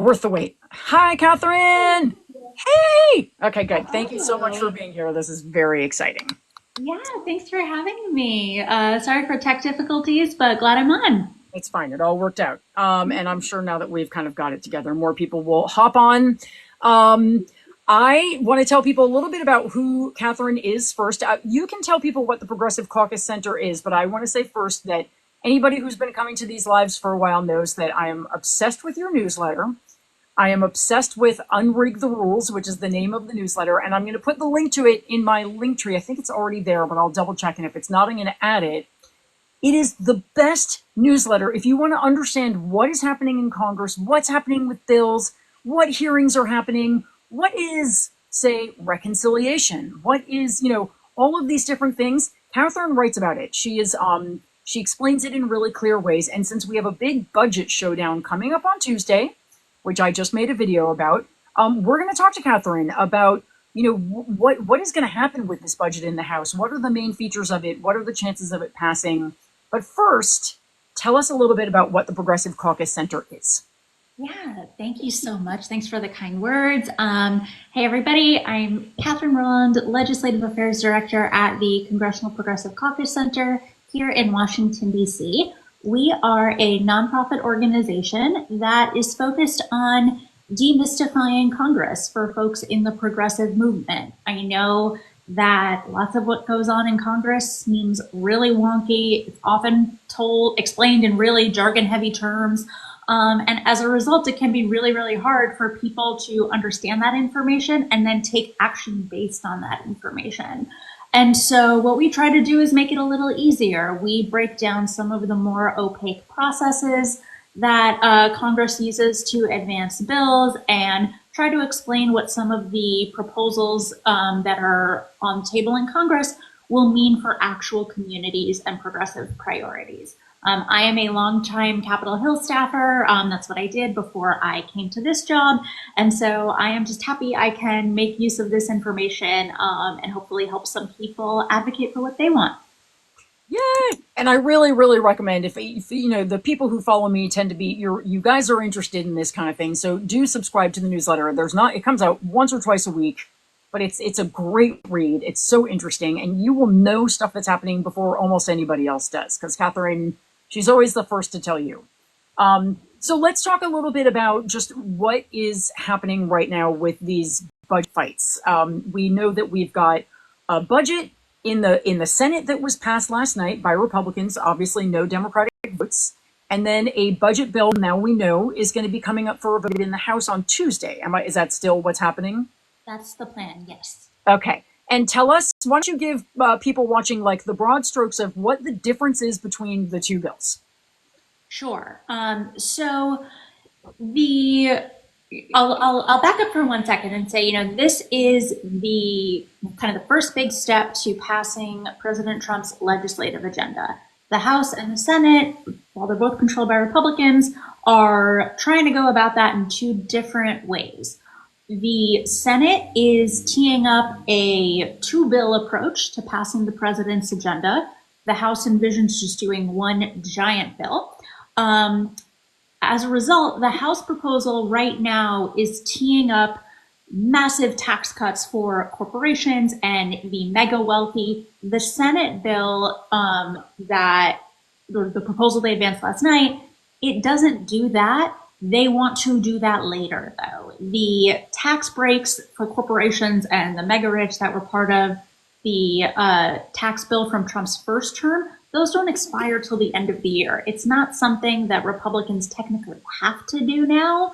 Worth the wait. Hi, Catherine. Hey. Okay, good. Thank you so much for Hello. being here. This is very exciting. Yeah, thanks for having me. Sorry for tech difficulties, but glad I'm on. It's fine. It all worked out. And I'm sure now that we've kind of got it together, more people will hop on. Um, I want to tell people a little bit about who Catherine is first. You can tell people what the Progressive Caucus Center is, but I want to say first that anybody who's been coming to these lives for a while knows that I am obsessed with your newsletter. I am obsessed with Unrig the Rules, which is the name of the newsletter, and I'm going to put the link to it in my link tree. I think it's already there, but I'll double check, and if it's not, I'm going to add it. It is the best newsletter if you want to understand what is happening in Congress, what's happening with bills, what hearings are happening, what is, say, reconciliation, what is, all of these different things. Catherine writes about it. She explains it in really clear ways, and since we have a big budget showdown coming up on Tuesday, which I just made a video about, we're going to talk to Catherine about, what is going to happen with this budget in the House? What are the main features of it? What are the chances of it passing? But first, tell us a little bit about what the Progressive Caucus Center is. Yeah, thank you so much. Thanks for the kind words. Hey, everybody. I'm Catherine Rowland, Legislative Affairs Director at the Congressional Progressive Caucus Center here in Washington, D.C. We are a nonprofit organization that is focused on demystifying Congress for folks in the progressive movement. I know that lots of what goes on in Congress seems really wonky. It's often explained in really jargon heavy terms. And as a result, it can be really, really hard for people to understand that information and then take action based on that information. And so what we try to do is make it a little easier. We break down some of the more opaque processes that Congress uses to advance bills and try to explain what some of the proposals that are on the table in Congress will mean for actual communities and progressive priorities. I am a longtime Capitol Hill staffer. That's what I did before I came to this job. And so I am just happy I can make use of this information and hopefully help some people advocate for what they want. Yay! And I really, really recommend if the people who follow me tend to be you guys are interested in this kind of thing. So do subscribe to the newsletter. It comes out once or twice a week, but it's a great read. It's so interesting, and you will know stuff that's happening before almost anybody else does, because Catherine, she's always the first to tell you. So let's talk a little bit about just what is happening right now with these budget fights. We know that we've got a budget in the Senate that was passed last night by Republicans, obviously no Democratic votes, and then a budget bill now we know is going to be coming up for a vote in the House on Tuesday. Is that still what's happening? That's the plan, yes. Okay. And tell us, why don't you give people watching like the broad strokes of what the difference is between the two bills? Sure. So the I'll back up for 1 second and say, this is the kind of the first big step to passing President Trump's legislative agenda. The House and the Senate, while they're both controlled by Republicans, are trying to go about that in two different ways. The Senate is teeing up a two-bill approach to passing the president's agenda. The House envisions just doing one giant bill. As a result, the House proposal right now is teeing up massive tax cuts for corporations and the mega wealthy. The Senate bill the proposal they advanced last night, it doesn't do that. They want to do that later, though. The tax breaks for corporations and the mega rich that were part of the tax bill from Trump's first term, those don't expire till the end of the year. It's not something that Republicans technically have to do now,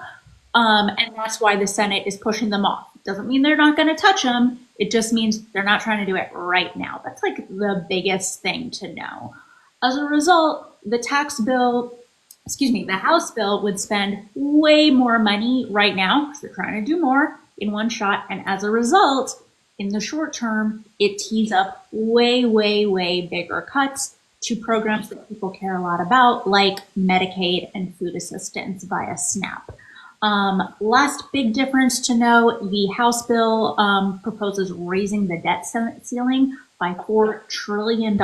and that's why the Senate is pushing them off. Doesn't mean they're not going to touch them. It just means they're not trying to do it right now. That's like the biggest thing to know. As a result, the House bill would spend way more money right now because they're trying to do more in one shot, and as a result, in the short term, it tees up way, way, way bigger cuts to programs that people care a lot about, like Medicaid and food assistance via SNAP. Last big difference to know, the House bill proposes raising the debt ceiling by $4 trillion.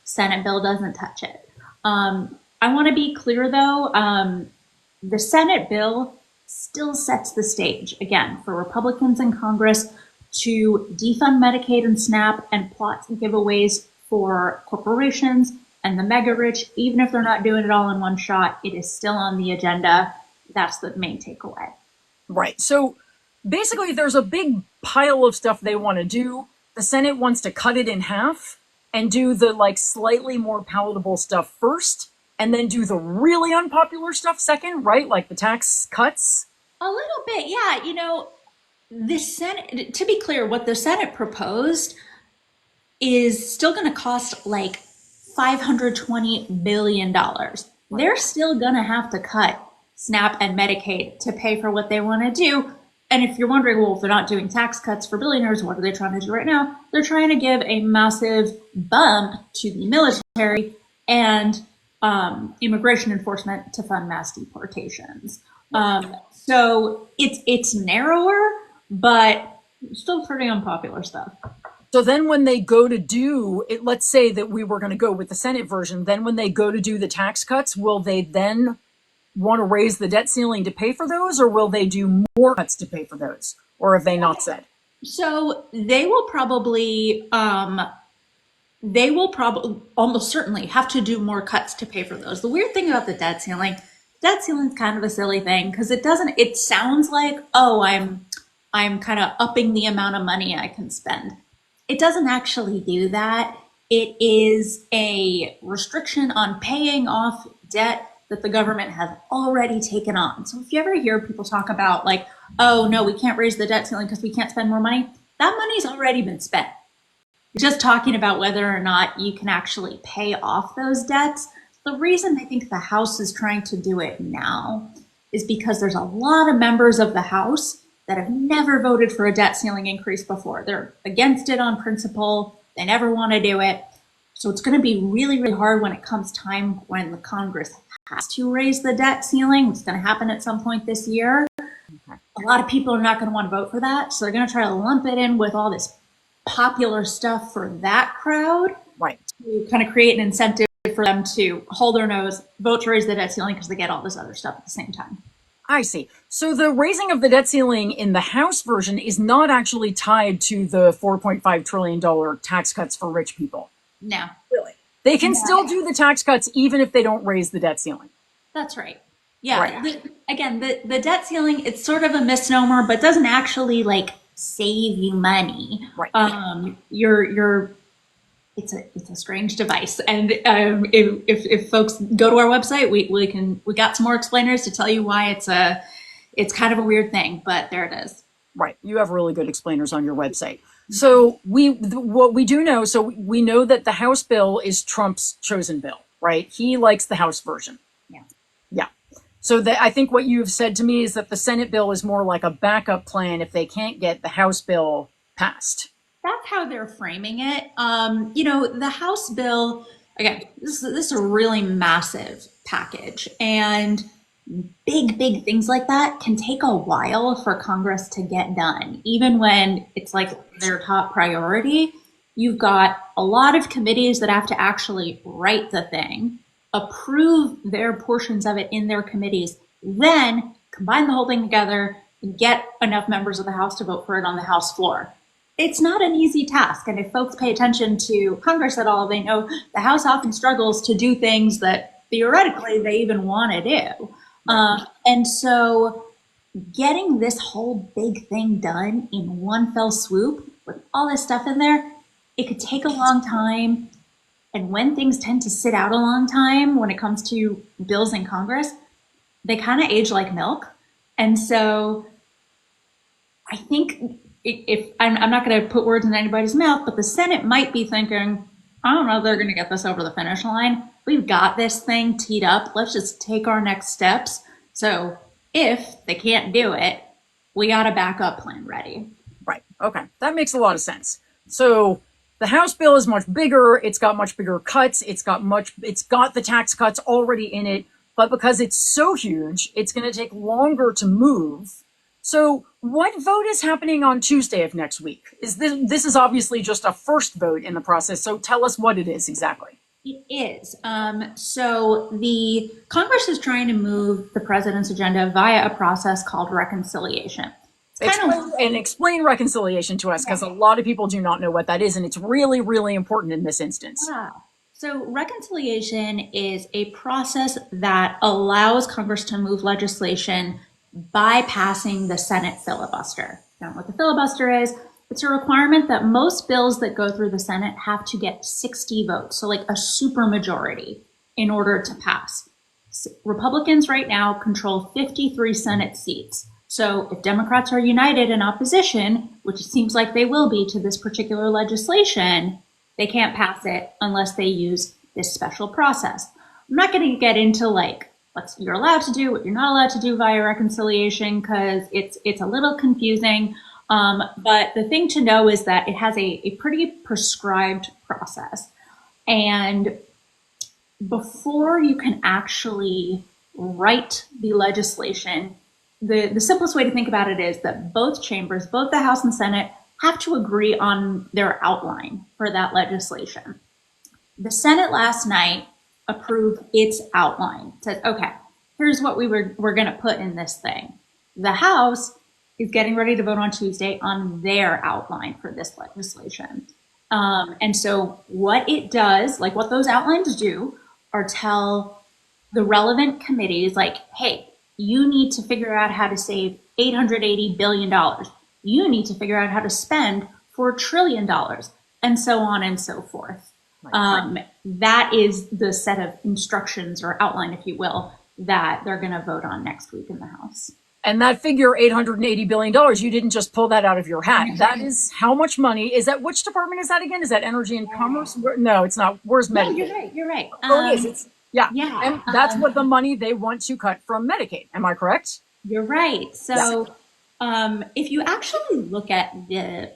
Senate bill doesn't touch it. I want to be clear, though, the Senate bill still sets the stage, again, for Republicans in Congress to defund Medicaid and SNAP and plot giveaways for corporations and the mega rich. Even if they're not doing it all in one shot, it is still on the agenda. That's the main takeaway. Right. So basically, there's a big pile of stuff they want to do. The Senate wants to cut it in half and do the like slightly more palatable stuff first, and then do the really unpopular stuff second, right? Like the tax cuts. A little bit, yeah. You know, the Senate, to be clear, what the Senate proposed is still going to cost like $520 billion. They're still going to have to cut SNAP and Medicaid to pay for what they want to do. And if you're wondering, well, if they're not doing tax cuts for billionaires, what are they trying to do right now? They're trying to give a massive bump to the military and immigration enforcement to fund mass deportations. So it's narrower, but still pretty unpopular stuff. So then when they go to do it, let's say that we were going to go with the Senate version, then when they go to do the tax cuts, will they then want to raise the debt ceiling to pay for those, or will they do more cuts to pay for those? Or have they not said? So they will probably almost certainly have to do more cuts to pay for those. The weird thing about the debt ceiling is kind of a silly thing because it sounds like, oh, I'm kind of upping the amount of money I can spend. It doesn't actually do that. It is a restriction on paying off debt that the government has already taken on. So if you ever hear people talk about like, oh no, we can't raise the debt ceiling because we can't spend more money, that money's already been spent. Just talking about whether or not you can actually pay off those debts. The reason I think the House is trying to do it now is because there's a lot of members of the House that have never voted for a debt ceiling increase before. They're against it on principle. They never want to do it. So it's going to be really, really hard when it comes time when the Congress has to raise the debt ceiling, which is going to happen at some point this year. Okay. A lot of people are not going to want to vote for that. So they're going to try to lump it in with all this popular stuff for that crowd. Right. To kind of create an incentive for them to hold their nose, vote to raise the debt ceiling because they get all this other stuff at the same time. I see. So the raising of the debt ceiling in the House version is not actually tied to the $4.5 trillion tax cuts for rich people. No. Really? They can still do the tax cuts even if they don't raise the debt ceiling. That's right. Yeah. Right. The debt ceiling, it's sort of a misnomer, but doesn't actually like save you money. Right. It's a strange device. And if folks go to our website, we got some more explainers to tell you why it's kind of a weird thing, but there it is. Right. You have really good explainers on your website. So what we do know, so we know that the House bill is Trump's chosen bill, right? He likes the House version. Yeah. Yeah. So I think what you've said to me is that the Senate bill is more like a backup plan if they can't get the House bill passed. That's how they're framing it. The House bill, again, this is a really massive package, and big things like that can take a while for Congress to get done. Even when it's like their top priority, you've got a lot of committees that have to actually write the thing, approve their portions of it in their committees, then combine the whole thing together and get enough members of the House to vote for it on the House floor. It's not an easy task. And if folks pay attention to Congress at all, they know the House often struggles to do things that theoretically they even want to do. And so getting this whole big thing done in one fell swoop with all this stuff in there, it could take a long time. And when things tend to sit out a long time, when it comes to bills in Congress, they kind of age like milk. And so I think if I'm not going to put words in anybody's mouth, but the Senate might be thinking, I don't know if they're going to get this over the finish line. We've got this thing teed up. Let's just take our next steps. So if they can't do it, we got a backup plan ready. Right. Okay. That makes a lot of sense. So the House bill is much bigger. It's got much bigger cuts. It's got the tax cuts already in it. But because it's so huge, it's going to take longer to move. So what vote is happening on Tuesday of next week? This is obviously just a first vote in the process. So tell us what it is exactly. It is. So the Congress is trying to move the president's agenda via a process called reconciliation. It's kind of Explain reconciliation to us, because a lot of people do not know what that is, and it's really, really important in this instance. So reconciliation is a process that allows Congress to move legislation bypassing the Senate filibuster. You know what the filibuster is? It's a requirement that most bills that go through the Senate have to get 60 votes, so like a supermajority, in order to pass. Republicans right now control 53 Senate seats. So if Democrats are united in opposition, which it seems like they will be to this particular legislation, they can't pass it unless they use this special process. I'm not going to get into like what you're allowed to do, what you're not allowed to do via reconciliation, because it's a little confusing. But the thing to know is that it has a pretty prescribed process. And before you can actually write the legislation, the simplest way to think about it is that both chambers, both the House and Senate, have to agree on their outline for that legislation. The Senate last night approved its outline. It said, okay, here's what we're going to put in this thing. The House is getting ready to vote on Tuesday on their outline for this legislation. And so what it does, like what those outlines do, are tell the relevant committees, like, hey, you need to figure out how to save $880 billion. You need to figure out how to spend $4 trillion, and so on and so forth. Right. That is the set of instructions or outline, if you will, that they're going to vote on next week in the House. And that figure, $880 billion, you didn't just pull that out of your hat. That is how much money. Is that, which department is that again? Is that Energy and Commerce? No, it's not. Where's Medicaid? No, you're right. Oh, it is. Yeah. And that's what the money they want to cut from Medicaid. Am I correct? You're right. So if you actually look at the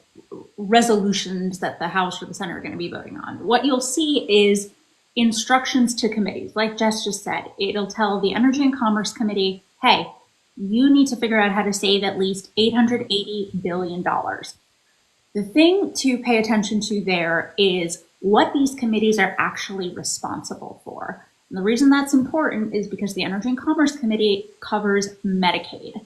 resolutions that the House or the Senate are going to be voting on, what you'll see is instructions to committees. Like Jess just said, it'll tell the Energy and Commerce Committee, hey, you need to figure out how to save at least $880 billion. The thing to pay attention to there is what these committees are actually responsible for. And the reason that's important is because the Energy and Commerce Committee covers Medicaid.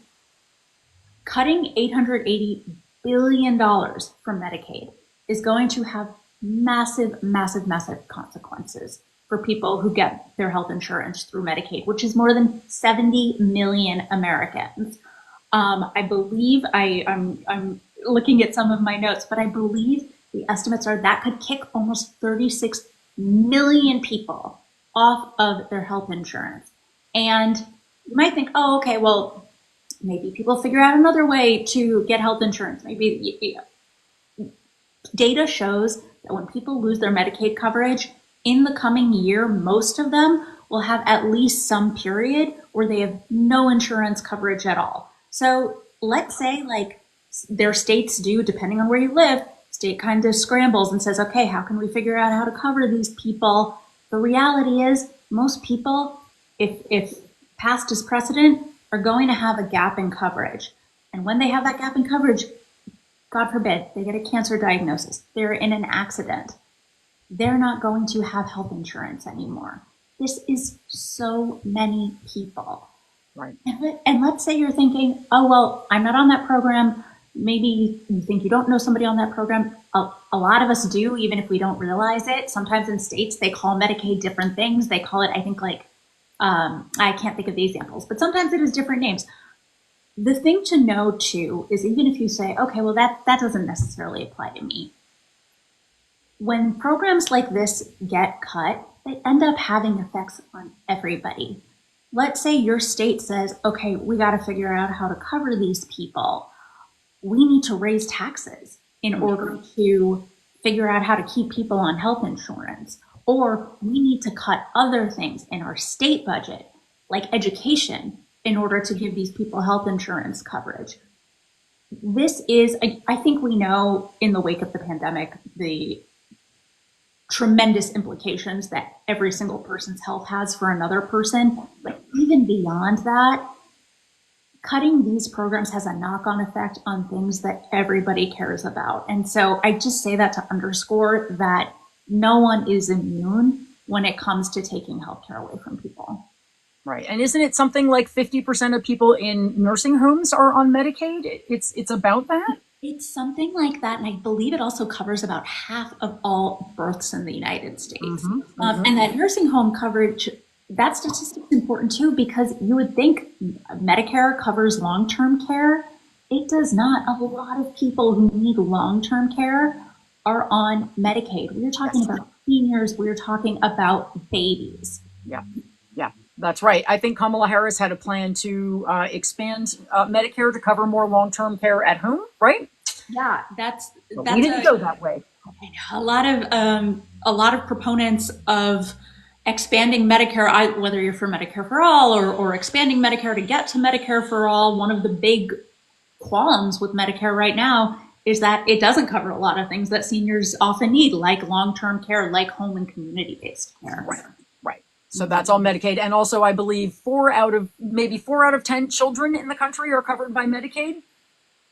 Cutting $880 billion from Medicaid is going to have massive, massive, massive consequences for people who get their health insurance through Medicaid, which is more than 70 million Americans. I believe, I'm looking at some of my notes, but I believe the estimates are that could kick almost 36 million people off of their health insurance. And you might think, oh, okay, well, maybe people figure out another way to get health insurance. Maybe data shows that when people lose their Medicaid coverage, in the coming year, most of them will have at least some period where they have no insurance coverage at all. So let's say like their states do, depending on where you live, state kind of scrambles and says, okay, how can we figure out how to cover these people? The reality is most people, if past is precedent, are going to have a gap in coverage. And when they have that gap in coverage, God forbid, they get a cancer diagnosis, they're in an accident, they're not going to have health insurance anymore. This is so many people. Right. And let's say you're thinking, oh, well, I'm not on that program. Maybe you think you don't know somebody on that program. A lot of us do, even if we don't realize it. Sometimes in states, they call Medicaid different things. They call it, I think, like, I can't think of the examples, but sometimes it is different names. The thing to know, too, is even if you say, okay, well, that doesn't necessarily apply to me. When programs like this get cut, they end up having effects on everybody. Let's say your state says, okay, we got to figure out how to cover these people. We need to raise taxes in order to figure out how to keep people on health insurance. Or we need to cut other things in our state budget, like education, in order to give these people health insurance coverage. This is, I think we know in the wake of the pandemic, the tremendous implications that every single person's health has for another person. But even beyond that, cutting these programs has a knock-on effect on things that everybody cares about. And so I just say that to underscore that no one is immune. when it comes to taking healthcare away from people. Right. And isn't it something like 50% of people in nursing homes are on Medicaid? It's about that? It's something like that. And I believe it also covers about half of all births in the United States. And that nursing home coverage, that statistic's important too, because you would think Medicare covers long-term care. It does not. A lot of people who need long-term care are on Medicaid. We are talking about seniors. We are talking about babies. Yeah. Yeah, that's right. I think Kamala Harris had a plan to expand Medicare to cover more long-term care at home, right? Yeah, we didn't go that way. A lot of proponents of expanding Medicare, whether you're for Medicare for all or expanding Medicare to get to Medicare for all, one of the big qualms with Medicare right now is that it doesn't cover a lot of things that seniors often need, like long-term care, like home and community-based care. Right. So that's all Medicaid. And also, I believe 4 out of 10 children in the country are covered by Medicaid.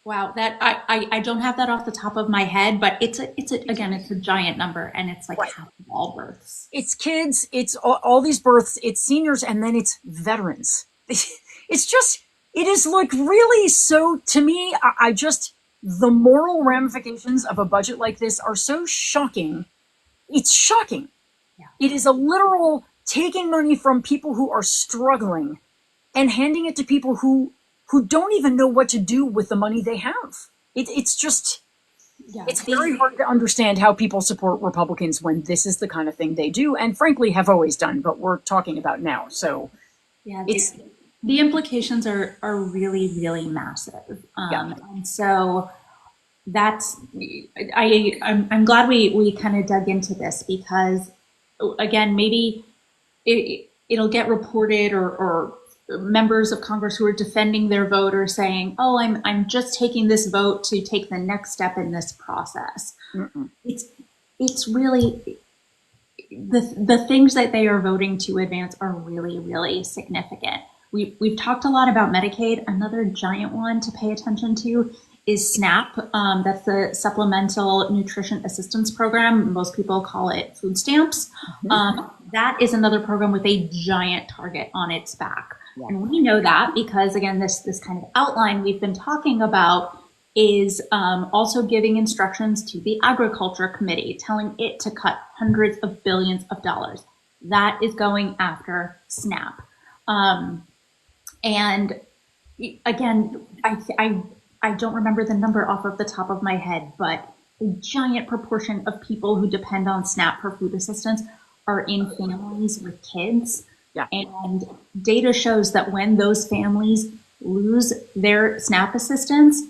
Wow, that I don't have that off the top of my head, but it's a giant number, and it's like half of all births. It's kids, it's all these births, it's seniors, and then it's veterans. It is like really so, to me, the moral ramifications of a budget like this are so shocking. It's shocking. Yeah. It is a literal taking money from people who are struggling and handing it to people who don't even know what to do with the money they have. It's very hard to understand how people support Republicans when this is the kind of thing they do, and frankly have always done, but we're talking about now. So yeah, the implications are really, really massive. And so I'm glad we kind of dug into this, because again, maybe it'll get reported or members of Congress who are defending their vote are saying, "Oh, I'm just taking this vote to take the next step in this process." It's really the things that they are voting to advance are really, really significant. We've talked a lot about Medicaid. Another giant one to pay attention to is SNAP. That's the Supplemental Nutrition Assistance Program. Most people call it food stamps. That is another program with a giant target on its back. Yeah. And we know that because, again, this kind of outline we've been talking about is also giving instructions to the Agriculture Committee, telling it to cut hundreds of billions of dollars. That is going after SNAP. And again, I don't remember the number off of the top of my head, but a giant proportion of people who depend on SNAP for food assistance are in families with kids. Yeah. And data shows that when those families lose their SNAP assistance,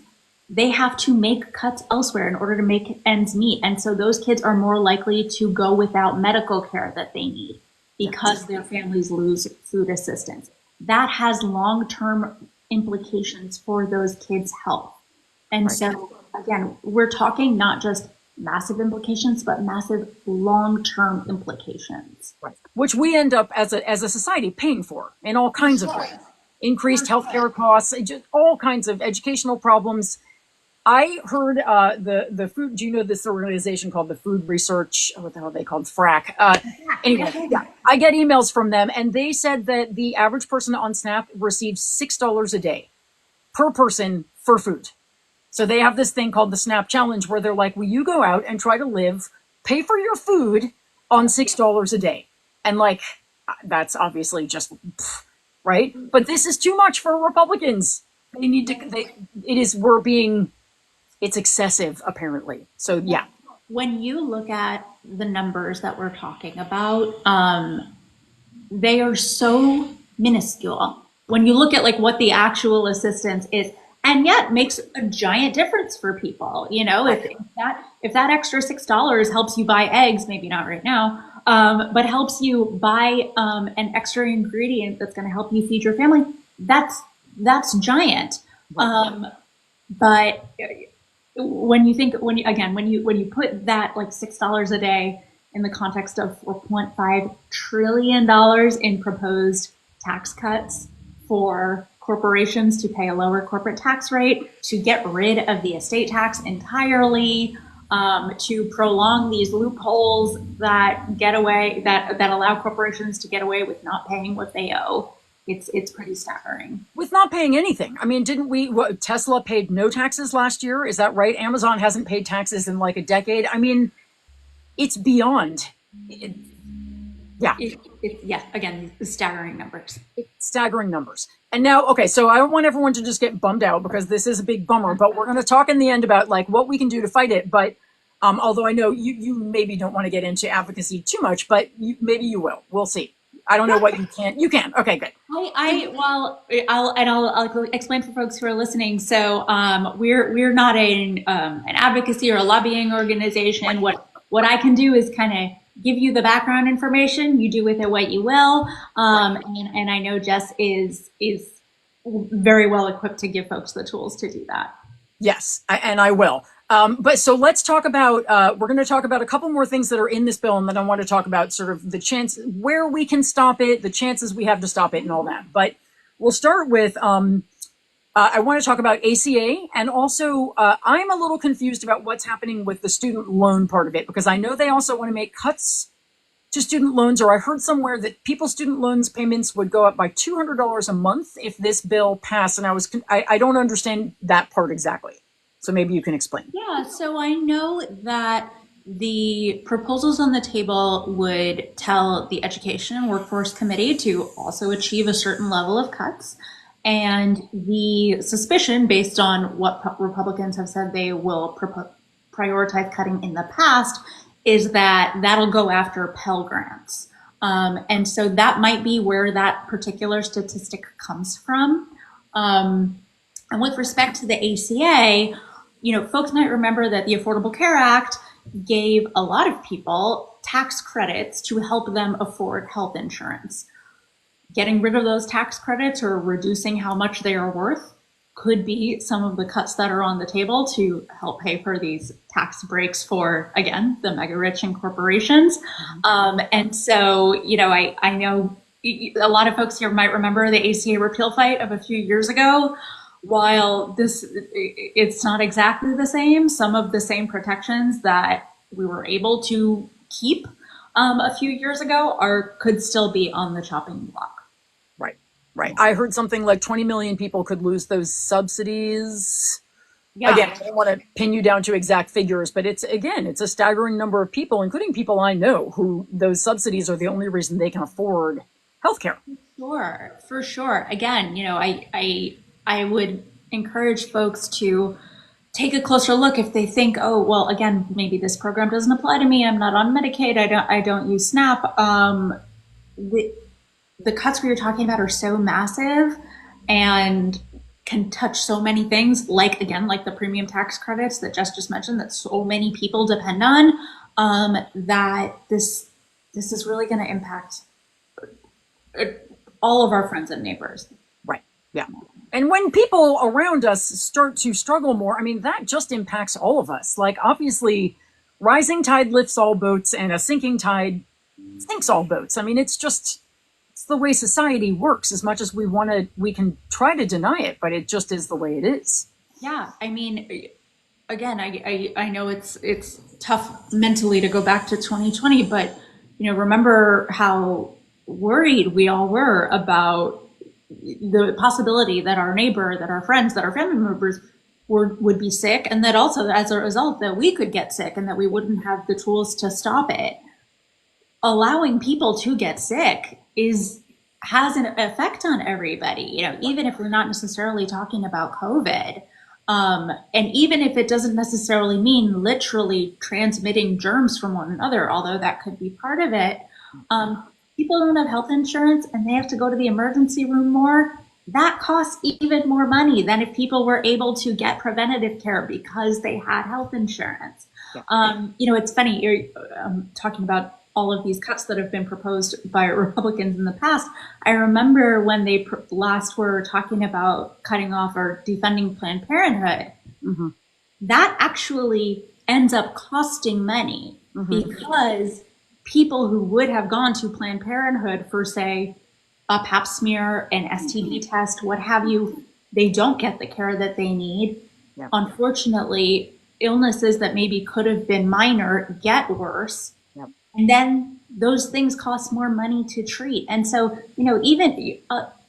they have to make cuts elsewhere in order to make ends meet. And so those kids are more likely to go without medical care that they need because their families lose food assistance. That has long-term implications for those kids' health. And so, again, we're talking not just massive implications, but massive long-term implications. Right. Which we end up as a society paying for in all kinds of ways. Increased healthcare costs, just all kinds of educational problems. I heard the food, do you know this organization called the Food Research, what the hell are they called? FRAC. Anyway, yeah, I get emails from them, and they said that the average person on SNAP receives $6 a day per person for food. So they have this thing called the SNAP Challenge where they're like, will you go out and try to live, pay for your food on $6 a day? And like, that's obviously just, right? But this is too much for Republicans. They need to, it's excessive apparently. So yeah. When you look at the numbers that we're talking about, they are so minuscule. When you look at like what the actual assistance is, and yet makes a giant difference for people. You know, if that extra $6 helps you buy eggs, maybe not right now, but helps you buy an extra ingredient that's going to help you feed your family, that's giant. But when you put that like $6 a day in the context of $4.5 trillion in proposed tax cuts for corporations to pay a lower corporate tax rate, to get rid of the estate tax entirely, to prolong these loopholes that get away, that allow corporations to get away with not paying what they owe. It's pretty staggering. With not paying anything. I mean, didn't we, Tesla paid no taxes last year? Is that right? Amazon hasn't paid taxes in like a decade. I mean, it's beyond. Yeah, again, staggering numbers. Staggering numbers. And now, okay, so I don't want everyone to just get bummed out because this is a big bummer, but we're going to talk in the end about like what we can do to fight it. But although I know you maybe don't want to get into advocacy too much, but maybe you will. We'll see. I don't know what you can. You can. Okay, good. I'll explain for folks who are listening. So we're not an advocacy or a lobbying organization. What I can do is kind of give you the background information. You do with it what you will. And I know Jess is very well equipped to give folks the tools to do that. Yes, and I will. But so let's talk about, we're going to talk about a couple more things that are in this bill, and then I want to talk about sort of the chance where we can stop it, the chances we have to stop it and all that. But we'll start with, I want to talk about ACA, and also I'm a little confused about what's happening with the student loan part of it, because I know they also want to make cuts to student loans, or I heard somewhere that people's student loans payments would go up by $200 a month if this bill passed, and I don't understand that part exactly. So maybe you can explain. Yeah, so I know that the proposals on the table would tell the Education and Workforce Committee to also achieve a certain level of cuts. And the suspicion, based on what Republicans have said they will prioritize cutting in the past, is that that'll go after Pell Grants. And so that might be where that particular statistic comes from. And with respect to the ACA, folks might remember that the Affordable Care Act gave a lot of people tax credits to help them afford health insurance. Getting rid of those tax credits or reducing how much they are worth could be some of the cuts that are on the table to help pay for these tax breaks for, again, the mega rich and corporations. And so, I know a lot of folks here might remember the ACA repeal fight of a few years ago. While it's not exactly the same, some of the same protections that we were able to keep a few years ago could still be on the chopping block. Right. I heard something like 20 million people could lose those subsidies. Yeah. Again, I don't want to pin you down to exact figures, but it's a staggering number of people, including people I know, who those subsidies are the only reason they can afford healthcare. For sure. Again, I would encourage folks to take a closer look if they think, oh, well, again, maybe this program doesn't apply to me. I'm not on Medicaid. I don't use SNAP. The cuts we were talking about are so massive and can touch so many things, like the premium tax credits that Jess just mentioned, that so many people depend on, that this is really going to impact all of our friends and neighbors. Right. Yeah. And when people around us start to struggle more, I mean, that just impacts all of us. Like, obviously, rising tide lifts all boats and a sinking tide sinks all boats. I mean, it's the way society works. As much as we can try to deny it, but it just is the way it is. Yeah. I mean, again, I know it's tough mentally to go back to 2020, but, remember how worried we all were about the possibility that our neighbor, that our friends, that our family members would be sick, and that also as a result that we could get sick and that we wouldn't have the tools to stop it. Allowing people to get sick has an effect on everybody, even if we're not necessarily talking about COVID. And even if it doesn't necessarily mean literally transmitting germs from one another, although that could be part of it, people don't have health insurance and they have to go to the emergency room more. That costs even more money than if people were able to get preventative care because they had health insurance. Yeah. It's funny, you're talking about all of these cuts that have been proposed by Republicans in the past. I remember when they last were talking about cutting off or defunding Planned Parenthood, that actually ends up costing money because people who would have gone to Planned Parenthood for, say, a pap smear, an STD test, what have you, they don't get the care that they need. Yeah. Unfortunately, illnesses that maybe could have been minor get worse. Yep. And then those things cost more money to treat. And so, even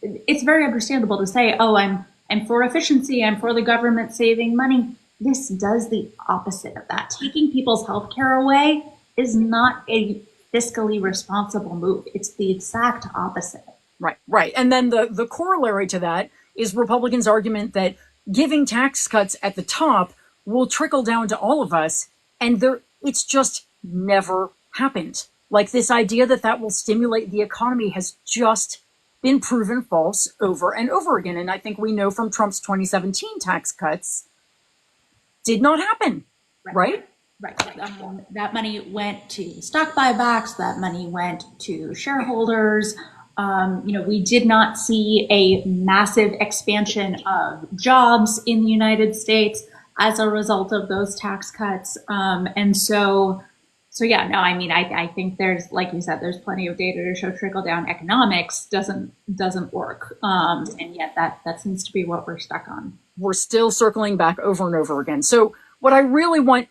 it's very understandable to say, oh, I'm for efficiency, I'm for the government saving money. This does the opposite of that. Taking people's health care away is not a fiscally responsible move. It's the exact opposite. Right. And then the corollary to that is Republicans' argument that giving tax cuts at the top will trickle down to all of us. And it's just never happened. Like, this idea that will stimulate the economy has just been proven false over and over again. And I think we know from Trump's 2017 tax cuts did not happen, right? Right. That money went to stock buybacks. That money went to shareholders. We did not see a massive expansion of jobs in the United States as a result of those tax cuts. I think there's, like you said, there's plenty of data to show trickle down economics doesn't work. And yet that seems to be what we're stuck on. We're still circling back over and over again. So what I want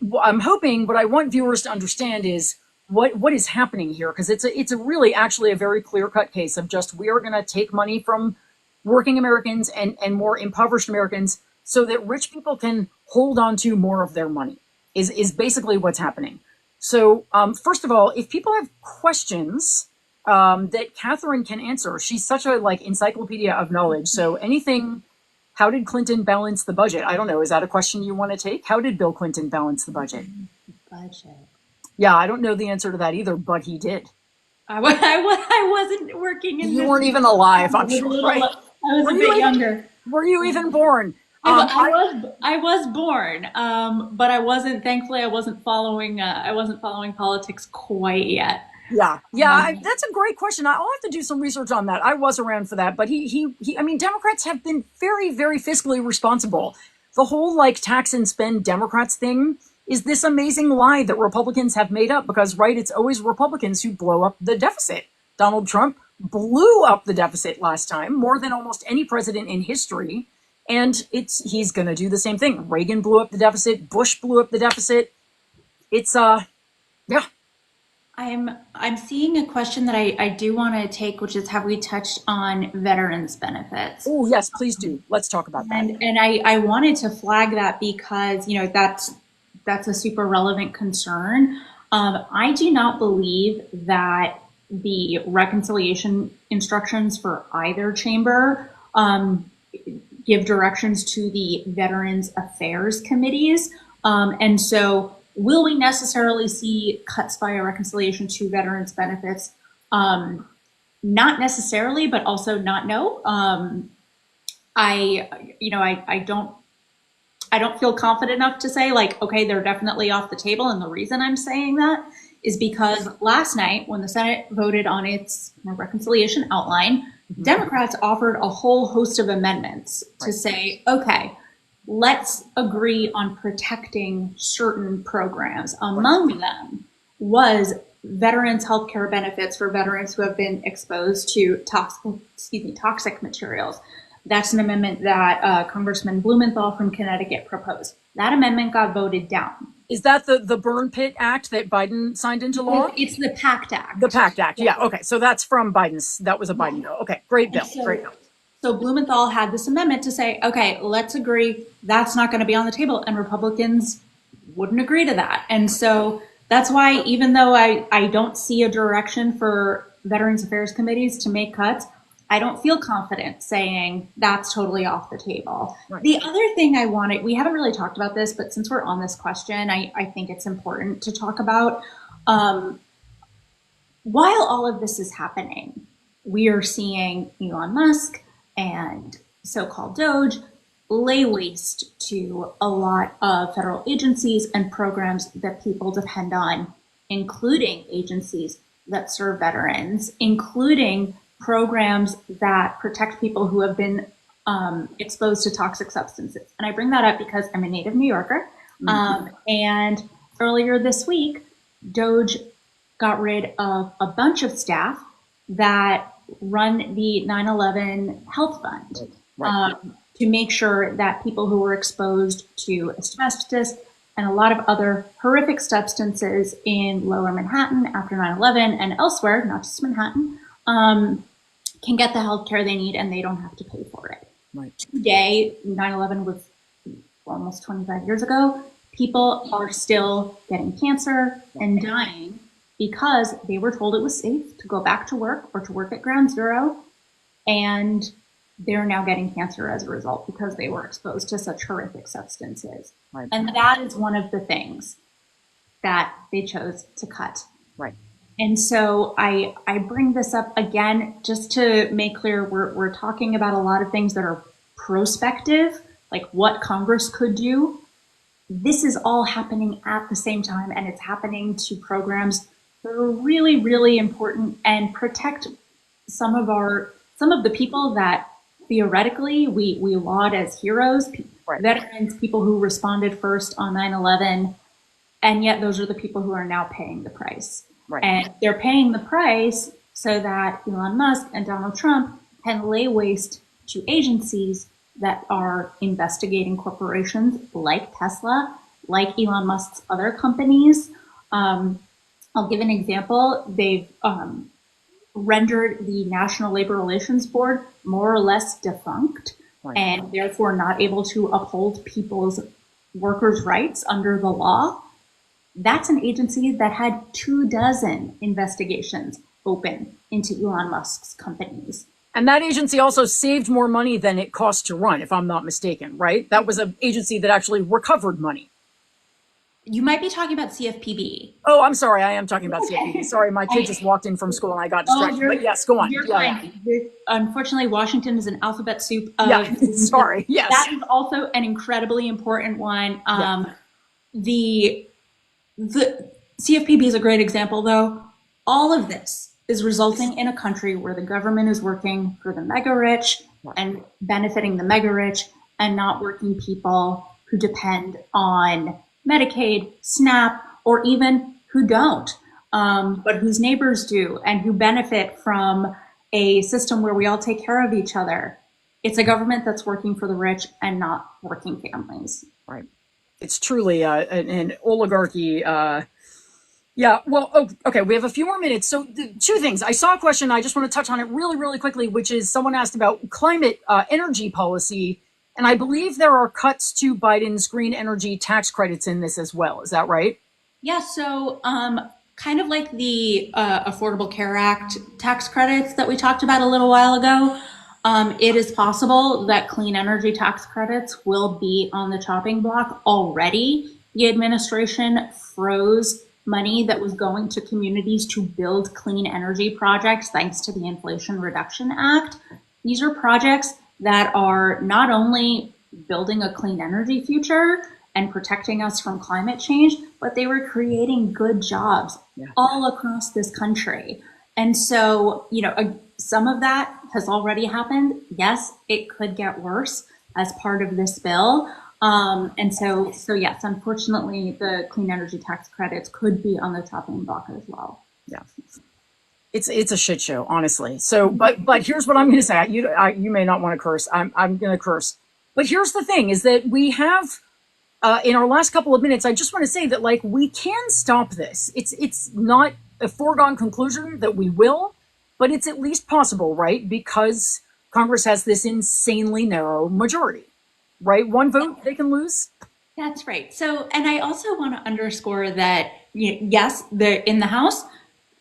viewers to understand is what is happening here, because it's a really actually a very clear-cut case of just, we are going to take money from working Americans and more impoverished Americans so that rich people can hold on to more of their money is basically what's happening. So first of all, if people have questions that Catherine can answer, she's such a encyclopedia of knowledge. So anything, how did Clinton balance the budget? I don't know. Is that a question you want to take? How did Bill Clinton balance the budget? Yeah, I don't know the answer to that either, but he did. I wasn't working in. You weren't even alive, I'm sure, right? I was a bit younger. Were you even born? I was born, but I wasn't. Thankfully, I wasn't following politics quite yet. Yeah. That's a great question. I'll have to do some research on that. I was around for that, but Democrats have been very, very fiscally responsible. The whole tax and spend Democrats thing is this amazing lie that Republicans have made up, because, right, it's always Republicans who blow up the deficit. Donald Trump blew up the deficit last time, more than almost any president in history. And he's going to do the same thing. Reagan blew up the deficit. Bush blew up the deficit. Yeah. I'm seeing a question that I do want to take, which is, have we touched on veterans benefits? Oh, yes, please do. Let's talk about that. And I wanted to flag that because, that's a super relevant concern. I do not believe that the reconciliation instructions for either chamber give directions to the Veterans Affairs committees. And so will we necessarily see cuts via reconciliation to veterans benefits? Not necessarily, but also not no. I don't feel confident enough to say okay, they're definitely off the table. And the reason I'm saying that is because last night when the Senate voted on its reconciliation outline, Democrats offered a whole host of amendments to say, okay, let's agree on protecting certain programs. Among them was veterans' health care benefits for veterans who have been exposed to toxic materials. That's an amendment that Congressman Blumenthal from Connecticut proposed. That amendment got voted down. Is that the Burn Pit Act that Biden signed into law? It's the PACT Act. The PACT Act, yeah. Okay, so that's from Biden's. That was a Biden bill. Okay, great bill. Great bill. So Blumenthal had this amendment to say, okay, let's agree that's not going to be on the table, and Republicans wouldn't agree to that. And so that's why, even though I don't see a direction for Veterans Affairs committees to make cuts, I don't feel confident saying that's totally off the table. Right. The other thing we haven't really talked about this, but since we're on this question, I think it's important to talk about. While all of this is happening, we are seeing Elon Musk and so-called Doge lay waste to a lot of federal agencies and programs that people depend on, including agencies that serve veterans, including programs that protect people who have been exposed to toxic substances. And I bring that up because I'm a native New Yorker. And earlier this week, Doge got rid of a bunch of staff that run the 9/11 Health Fund to make sure that people who were exposed to asbestos and a lot of other horrific substances in lower Manhattan after 9/11 and elsewhere, not just Manhattan, can get the health care they need and they don't have to pay for it. Right. Today, 9/11 was almost 25 years ago, people are still getting cancer and dying because they were told it was safe to go back to work or to work at ground zero, and they're now getting cancer as a result because they were exposed to such horrific substances. Right. And that is one of the things that they chose to cut. Right. And so I bring this up again just to make clear we're talking about a lot of things that are prospective, like what Congress could do. This is all happening at the same time, and it's happening to programs that are really, really important and protect some of the people that theoretically we laud as heroes, right. Veterans, people who responded first on 9/11, and yet those are the people who are now paying the price. Right. And they're paying the price so that Elon Musk and Donald Trump can lay waste to agencies that are investigating corporations like Tesla, like Elon Musk's other companies. I'll give an example. They've rendered the National Labor Relations Board more or less defunct, right, and therefore not able to uphold people's workers' rights under the law. That's an agency that had 24 investigations open into Elon Musk's companies. And that agency also saved more money than it cost to run, if I'm not mistaken, right? That was an agency that actually recovered money. You might be talking about CFPB. Oh, I'm sorry. I am talking about CFPB. Sorry, my kid just walked in from school and I got distracted. But yes, go on. You're fine. Unfortunately, Washington is an alphabet soup. Sorry. Yes. That is also an incredibly important one. The CFPB is a great example, though. All of this is resulting in a country where the government is working for the mega rich and benefiting the mega rich and not working people who depend on Medicaid, SNAP, or even who don't, but whose neighbors do and who benefit from a system where we all take care of each other. It's a government that's working for the rich and not working families. Right. It's truly an oligarchy. Yeah, well, okay, we have a few more minutes. So two things. I saw a question. I just want to touch on it really, really quickly, which is someone asked about climate energy policy. And I believe there are cuts to Biden's green energy tax credits in this as well. Is that right? Yeah, so kind of like the Affordable Care Act tax credits that we talked about a little while ago, it is possible that clean energy tax credits will be on the chopping block already. The administration froze money that was going to communities to build clean energy projects thanks to the Inflation Reduction Act. These are projects that are not only building a clean energy future and protecting us from climate change, but they were creating good jobs all across this country. And so, some of that has already happened. Yes, it could get worse as part of this bill. And so yes, unfortunately, the clean energy tax credits could be on the chopping block as well. Yeah. It's a shit show, honestly. So, but here's what I'm going to say. You may not want to curse. I'm going to curse. But here's the thing: is that we have in our last couple of minutes. I just want to say that we can stop this. It's not a foregone conclusion that we will, but it's at least possible, right? Because Congress has this insanely narrow majority, right? One vote they can lose. That's right. So, and I also want to underscore that yes, in the House,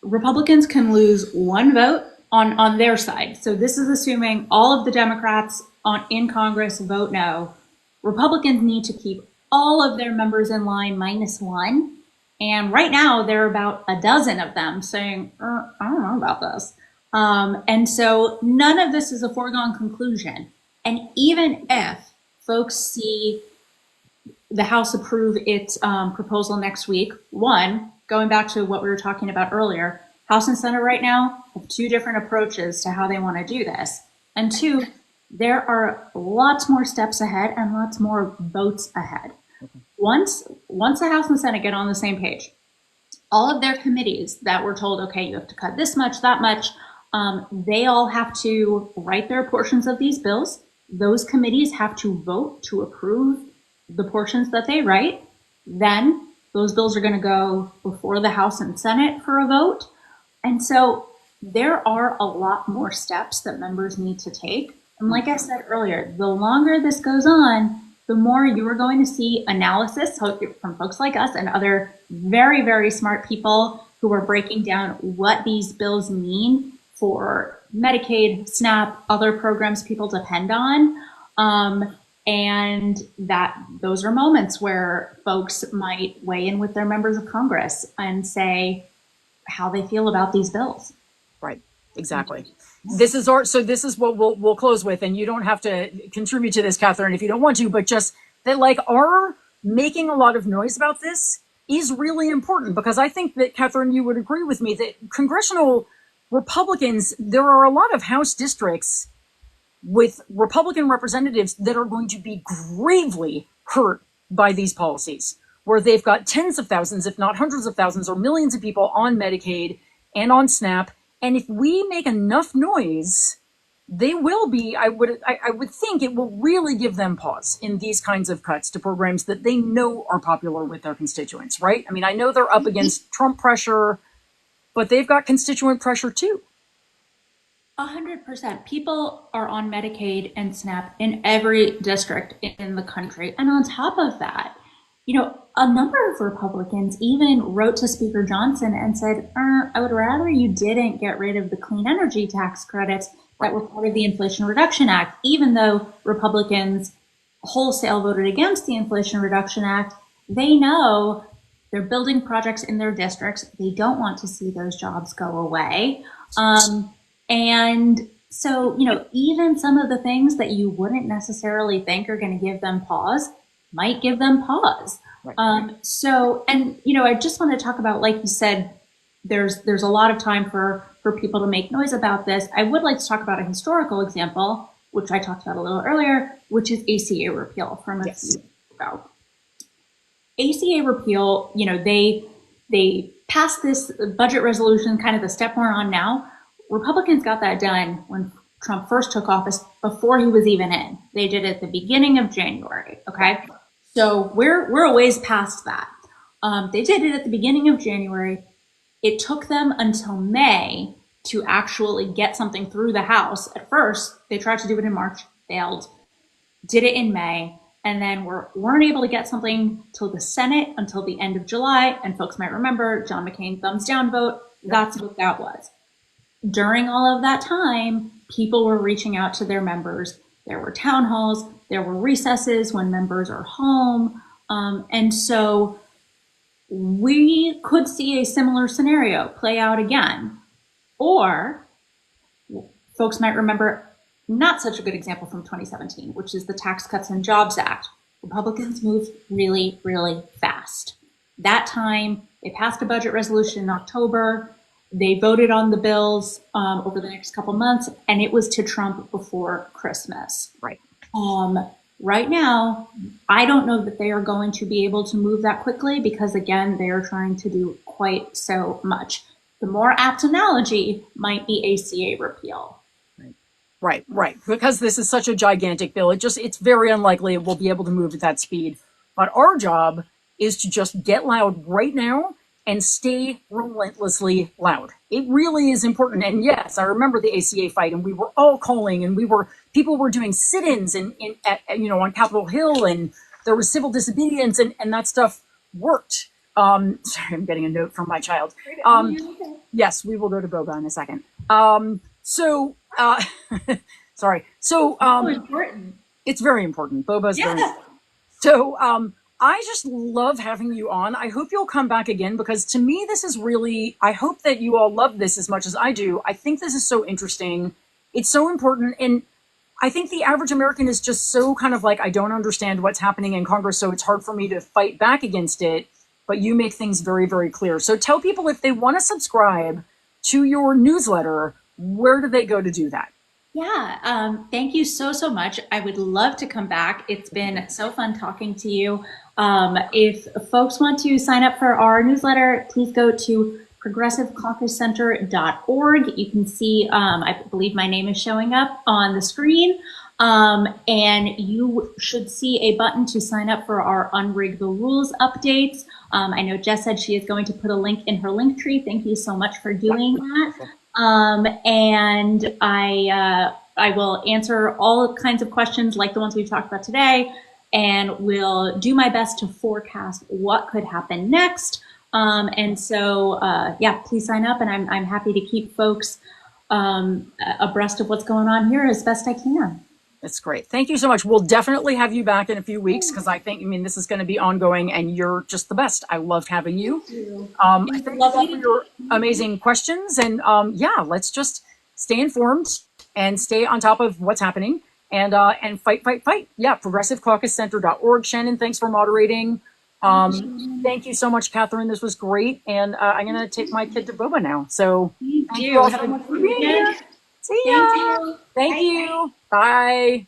Republicans can lose one vote on their side. So this is assuming all of the Democrats in Congress vote no. Republicans need to keep all of their members in line minus one. And right now, there are about a dozen of them saying, I don't know about this. And so none of this is a foregone conclusion. And even if folks see the House approve its proposal next week, one, going back to what we were talking about earlier, House and Senate right now have two different approaches to how they want to do this. And two, there are lots more steps ahead and lots more votes ahead. Okay. Once the House and Senate get on the same page, all of their committees that were told, okay, you have to cut this much, that much, they all have to write their portions of these bills. Those committees have to vote to approve the portions that they write. Then those bills are going to go before the House and Senate for a vote. And so there are a lot more steps that members need to take. And like I said earlier, the longer this goes on, the more you are going to see analysis from folks like us and other very, very smart people who are breaking down what these bills mean for Medicaid, SNAP, other programs people depend on. And that those are moments where folks might weigh in with their members of Congress and say how they feel about these bills. Right. Exactly. This is what we'll close with, and you don't have to contribute to this, Catherine, if you don't want to, but just that, like, our making a lot of noise about this is really important, because I think that, Catherine, you would agree with me that congressional Republicans, there are a lot of House districts with Republican representatives that are going to be gravely hurt by these policies, where they've got tens of thousands, if not hundreds of thousands or millions of people on Medicaid and on SNAP. And if we make enough noise, they will be, I would think it will really give them pause in these kinds of cuts to programs that they know are popular with their constituents, right? I mean, I know they're up against Trump pressure, but they've got constituent pressure too. 100%. People are on Medicaid and SNAP in every district in the country. And on top of that, a number of Republicans even wrote to Speaker Johnson and said, I would rather you didn't get rid of the clean energy tax credits that were part of the Inflation Reduction Act, even though Republicans wholesale voted against the Inflation Reduction Act. They know they're building projects in their districts. They don't want to see those jobs go away. And so, even some of the things that you wouldn't necessarily think are going to give them pause might give them pause. Right. I just want to talk about, like you said, there's a lot of time for people to make noise about this. I would like to talk about a historical example, which I talked about a little earlier, which is ACA repeal from a few years ago. ACA repeal, they passed this budget resolution, kind of the step we're on now. Republicans got that done when Trump first took office, before he was even in. They did it at the beginning of January, okay? So we're a ways past that. They did it at the beginning of January. It took them until May to actually get something through the House. At first, they tried to do it in March, failed, did it in May, and then weren't able to get something till the Senate until the end of July. And folks might remember John McCain thumbs down vote. That's what that was. During all of that time, people were reaching out to their members. There were town halls, there were recesses when members are home. And so we could see a similar scenario play out again. Or folks might remember not such a good example from 2017, which is the Tax Cuts and Jobs Act. Republicans moved really, really fast. That time, they passed a budget resolution in October. They voted on the bills over the next couple months, and it was to Trump before Christmas. Right. Right now, I don't know that they are going to be able to move that quickly because, again, they are trying to do quite so much. The more apt analogy might be ACA repeal. Right. Because this is such a gigantic bill, it's very unlikely it will be able to move at that speed. But our job is to just get loud right now and stay relentlessly loud. It really is important. And yes, I remember the ACA fight, and we were all calling, and people were doing sit-ins on Capitol Hill, and there was civil disobedience, and that stuff worked. Sorry, I'm getting a note from my child. Yes, we will go to Boba in a second. Sorry. So, important. It's very important. Boba's very important. So, I just love having you on. I hope you'll come back again, because to me, this is really, I hope that you all love this as much as I do. I think this is so interesting. It's so important. And I think the average American is just so kind of like, I don't understand what's happening in Congress, so it's hard for me to fight back against it. But you make things very, very clear. So tell people, if they want to subscribe to your newsletter, where do they go to do that? Yeah, thank you so much. I would love to come back. It's been so fun talking to you. If folks want to sign up for our newsletter, please go to progressivecaucuscenter.org. You can see, I believe my name is showing up on the screen. And you should see a button to sign up for our Unrig the Rules updates. I know Jess said she is going to put a link in her link tree. Thank you so much for doing that. And I will answer all kinds of questions like the ones we've talked about today, and will do my best to forecast what could happen next. And so, yeah, please sign up, and I'm happy to keep folks abreast of what's going on here as best I can. That's great. Thank you so much. We'll definitely have you back in a few weeks, because I think, I mean, this is going to be ongoing, and you're just the best. I loved having you. Thank you for your amazing questions. And yeah, let's just stay informed and stay on top of what's happening, and fight, fight, fight. Yeah, progressivecaucuscenter.org. Shannon, thanks for moderating. Thank you so much, Catherine. This was great. And I'm going to take my kid to Boba now. So thank you all so much for being here. See ya. Thank you. Bye.